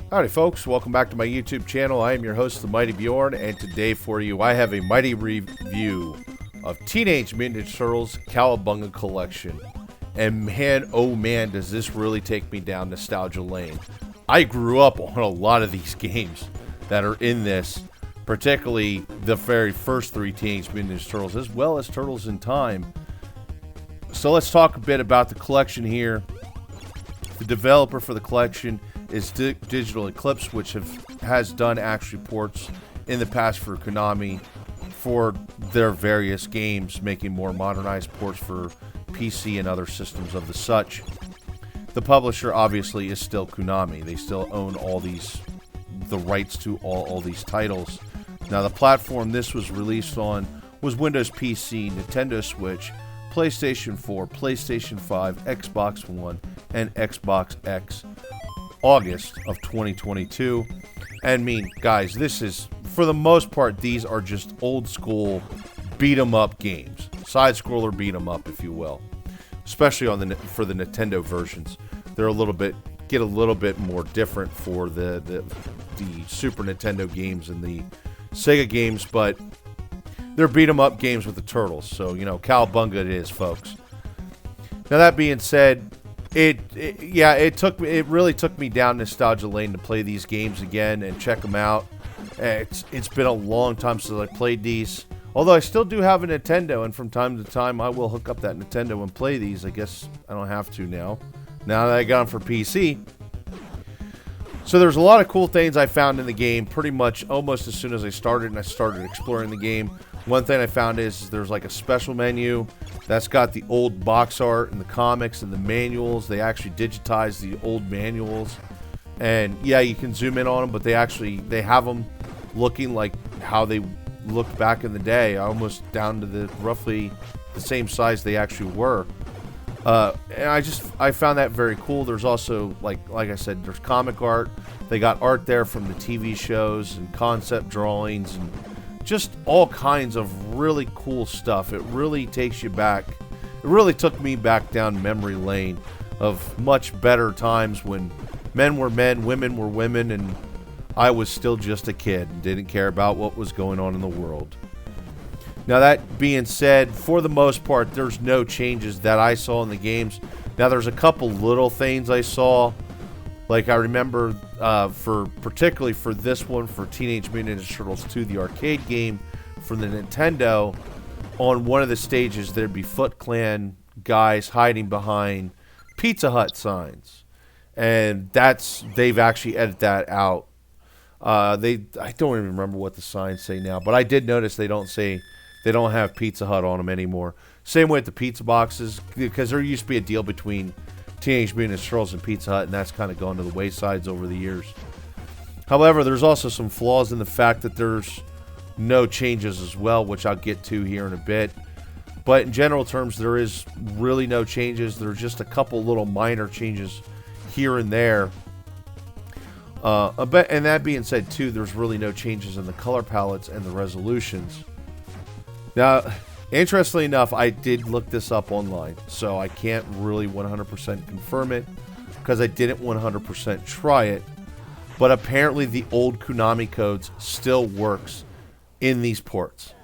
Howdy folks, welcome back to my YouTube channel. I am your host, the Mighty Bjorn, and today for you I have a mighty review of Teenage Mutant Ninja Turtles Cowabunga Collection. And man, oh man, does this really take me down nostalgia lane. I grew up on a lot of these games that are in this, particularly the very first three Teenage Mutant Ninja Turtles, as well as Turtles in Time. So let's talk a bit about the collection here. The developer for the collection is Digital Eclipse, which has done actually ports in the past for Konami for their various games, making more modernized ports for PC and other systems of the such. The publisher obviously is still Konami. They still own the rights to all these titles. Now the platform this was released on was Windows PC, Nintendo Switch, PlayStation 4, PlayStation 5, Xbox One, and Xbox X. August of 2022. And I mean, guys, this is, for the most part, these are just old school beat 'em up games. Side scroller beat 'em up, if you will. Especially for the Nintendo versions. They're get a little bit more different for the Super Nintendo games and the Sega games, but they're beat 'em up games with the Turtles. So, you know, Cowabunga it is, folks. Now that being said, it really took me down nostalgia lane to play these games again and check them out. It's been a long time since I played these. Although I still do have a Nintendo, and from time to time I will hook up that Nintendo and play these. I guess I don't have to now. Now that I got them for PC. So there's a lot of cool things I found in the game pretty much almost as soon as I started exploring the game. One thing I found is there's like a special menu that's got the old box art and the comics and the manuals. They actually digitized the old manuals. And yeah, you can zoom in on them, but they have them looking like how they looked back in the day, almost down to the roughly the same size they actually were. And I found that very cool. There's also, like I said, there's comic art. They got art there from the TV shows and concept drawings and just all kinds of really cool stuff. It really takes you back. It really took me back down memory lane of much better times when men were men, women were women, and I was still just a kid and didn't care about what was going on in the world. Now that being said, for the most part, there's no changes that I saw in the games. Now there's a couple little things I saw. Like I remember, particularly for this one, for Teenage Mutant Ninja Turtles 2, the arcade game from the Nintendo, on one of the stages there'd be Foot Clan guys hiding behind Pizza Hut signs, and they've actually edited that out. I don't even remember what the signs say now, but I did notice they don't have Pizza Hut on them anymore. Same way with the pizza boxes, because there used to be a deal between Teenage Mutant Ninja Turtles and Pizza Hut, and that's kind of gone to the waysides over the years. However, there's also some flaws in the fact that there's no changes as well, which I'll get to here in a bit. But in general terms, there is really no changes. There's just a couple little minor changes here and there. And that being said, too, there's really no changes in the color palettes and the resolutions. Now, interestingly enough, I did look this up online, so I can't really 100% confirm it because I didn't 100% try it. But apparently the old Konami codes still works in these ports.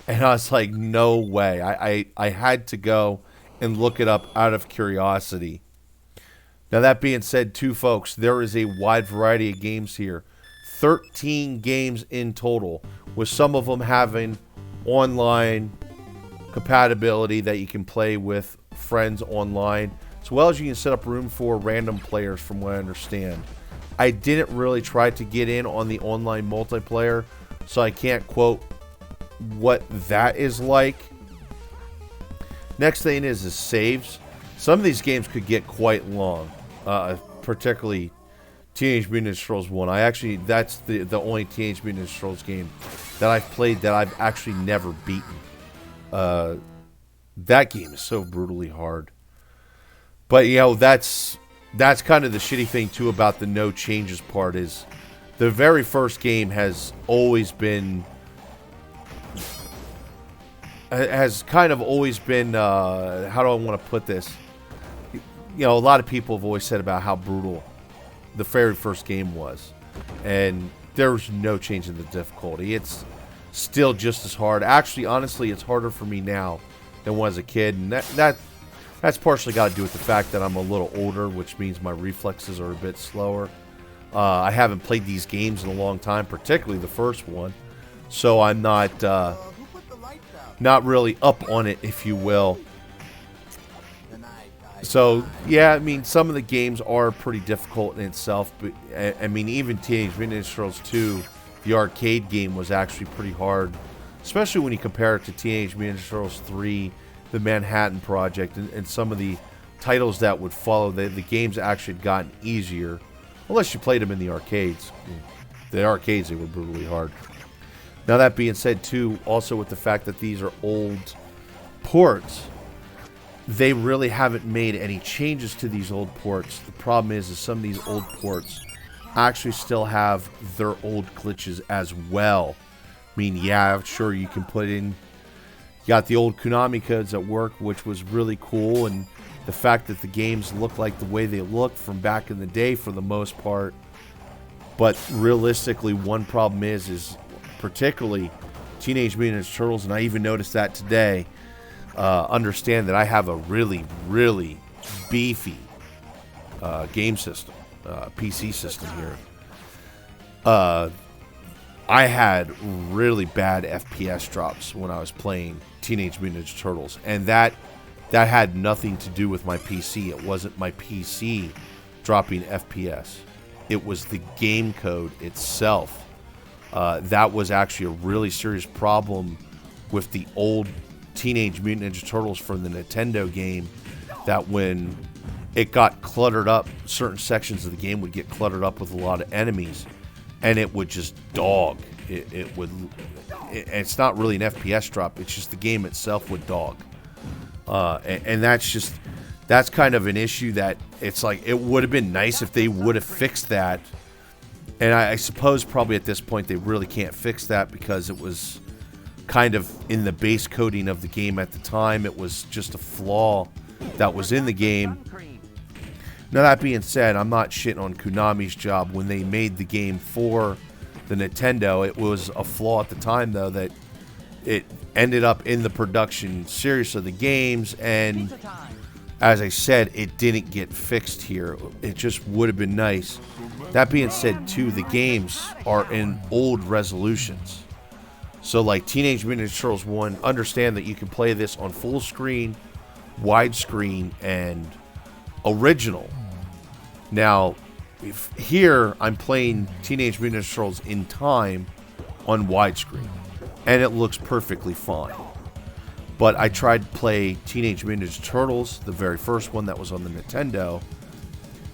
And I was like, no way. I had to go and look it up out of curiosity. Now that being said, too, folks, there is a wide variety of games here. 13 games in total, with some of them having online compatibility that you can play with friends online, as well as you can set up room for random players, from what I understand. I didn't really try to get in on the online multiplayer, so I can't quote what that is like. Next thing is saves. Some of these games could get quite long, particularly Teenage Mutant Ninja Turtles 1. That's the only Teenage Mutant Ninja Turtles game that I've played that I've actually never beaten. That game is so brutally hard. But, you know, that's kind of the shitty thing, too, about the no changes part is the very first game has always been... has kind of always been, how do I want to put this? You know, a lot of people have always said about how brutal the very first game was. And there's no change in the difficulty. It's still just as hard. Actually, honestly, it's harder for me now than when I was a kid. And that's partially got to do with the fact that I'm a little older, which means my reflexes are a bit slower. I haven't played these games in a long time, particularly the first one. So I'm not really up on it, if you will. So, yeah, I mean, some of the games are pretty difficult in itself. But, I mean, even Teenage Mutant Ninja Turtles 2, the arcade game, was actually pretty hard. Especially when you compare it to Teenage Mutant Ninja Turtles 3, the Manhattan Project, and some of the titles that would follow. The games actually had gotten easier. Unless you played them in the arcades. The arcades, they were brutally hard. Now, that being said, too, also with the fact that these are old ports, they really haven't made any changes to these old ports. The problem is some of these old ports actually still have their old glitches as well. I mean, yeah, sure, you can put in... You got the old Konami codes at work, which was really cool, and the fact that the games look like the way they look from back in the day for the most part. But realistically, one problem is particularly Teenage Mutant Ninja Turtles, and I even noticed that today, understand that I have a really, really beefy game system, PC system here. I had really bad FPS drops when I was playing Teenage Mutant Ninja Turtles, and that had nothing to do with my PC. It wasn't my PC dropping FPS. It was the game code itself. That was actually a really serious problem with the old Teenage Mutant Ninja Turtles from the Nintendo game, that when it got cluttered up, certain sections of the game would get cluttered up with a lot of enemies, and it would just dog. It's not really an FPS drop, it's just the game itself would dog. And that's kind of an issue that it's like, it would have been nice if they would have fixed that. And I suppose probably at this point they really can't fix that because it was kind of in the base coding of the game at the time. It was just a flaw that was in the game. Now, that being said, I'm not shitting on Konami's job when they made the game for the Nintendo. It was a flaw at the time, though, that it ended up in the production series of the games, and as I said, it didn't get fixed here. It just would have been nice. That being said, too, the games are in old resolutions. So, like Teenage Mutant Ninja Turtles 1, understand that you can play this on full screen, widescreen, and original. Now, here I'm playing Teenage Mutant Ninja Turtles in time on widescreen, and it looks perfectly fine. But I tried to play Teenage Mutant Ninja Turtles, the very first one that was on the Nintendo,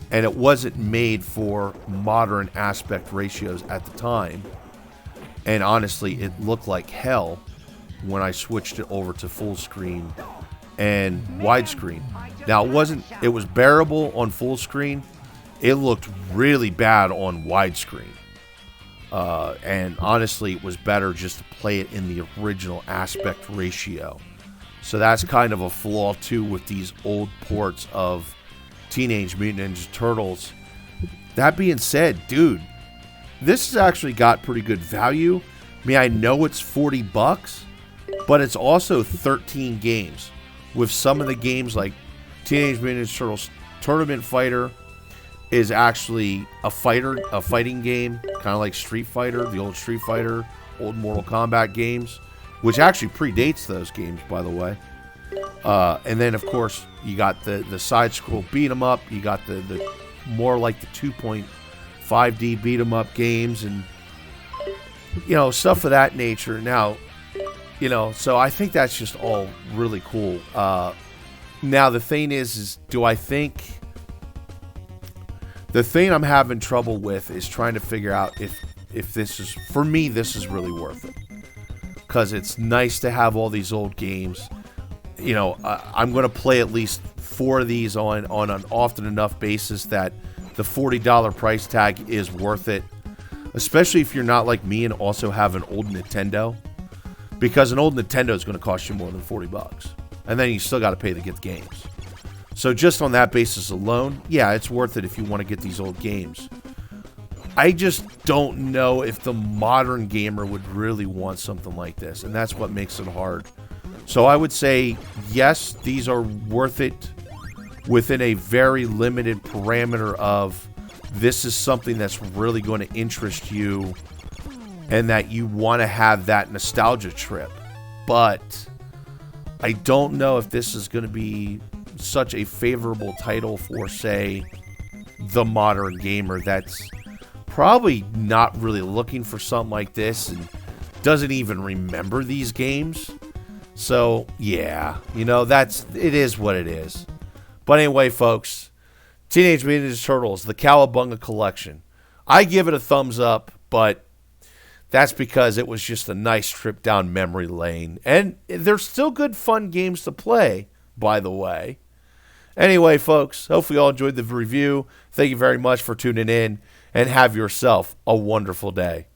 and it wasn't made for modern aspect ratios at the time. And honestly, it looked like hell when I switched it over to full screen and widescreen. Now, it was bearable on full screen. It looked really bad on widescreen. And honestly, it was better just to play it in the original aspect ratio. So that's kind of a flaw too with these old ports of Teenage Mutant Ninja Turtles. That being said, dude, this has actually got pretty good value. I mean, I know it's $40, but it's also 13 games. With some of the games like Teenage Mutant Ninja Turtles Tournament Fighter is actually a fighting game, kind of like Street Fighter, the old Street Fighter, old Mortal Kombat games, which actually predates those games, by the way. And then, of course, you got the side-scroll beat-em-up. You got the more like the 2.5D beat-em-up games and, you know, stuff of that nature. Now, you know, so I think that's just all really cool. Now, the thing is do I think... The thing I'm having trouble with is trying to figure out if this is... For me, this is really worth it. Because it's nice to have all these old games. You know, I'm going to play at least 4 of these on an often enough basis that the $40 price tag is worth it. Especially if you're not like me and also have an old Nintendo. Because an old Nintendo is going to cost you more than $40. And then you still got to pay to get the games. So just on that basis alone, yeah, it's worth it if you want to get these old games. I just don't know if the modern gamer would really want something like this, and that's what makes it hard. So I would say, yes, these are worth it within a very limited parameter of this is something that's really going to interest you and that you want to have that nostalgia trip. But I don't know if this is going to be such a favorable title for, say, the modern gamer that's probably not really looking for something like this and doesn't even remember these games. So, yeah, you know, it is what it is. But anyway, folks, Teenage Mutant Ninja Turtles, the Cowabunga Collection. I give it a thumbs up, but that's because it was just a nice trip down memory lane. And they're still good, fun games to play, by the way. Anyway, folks, hopefully you all enjoyed the review. Thank you very much for tuning in, and have yourself a wonderful day.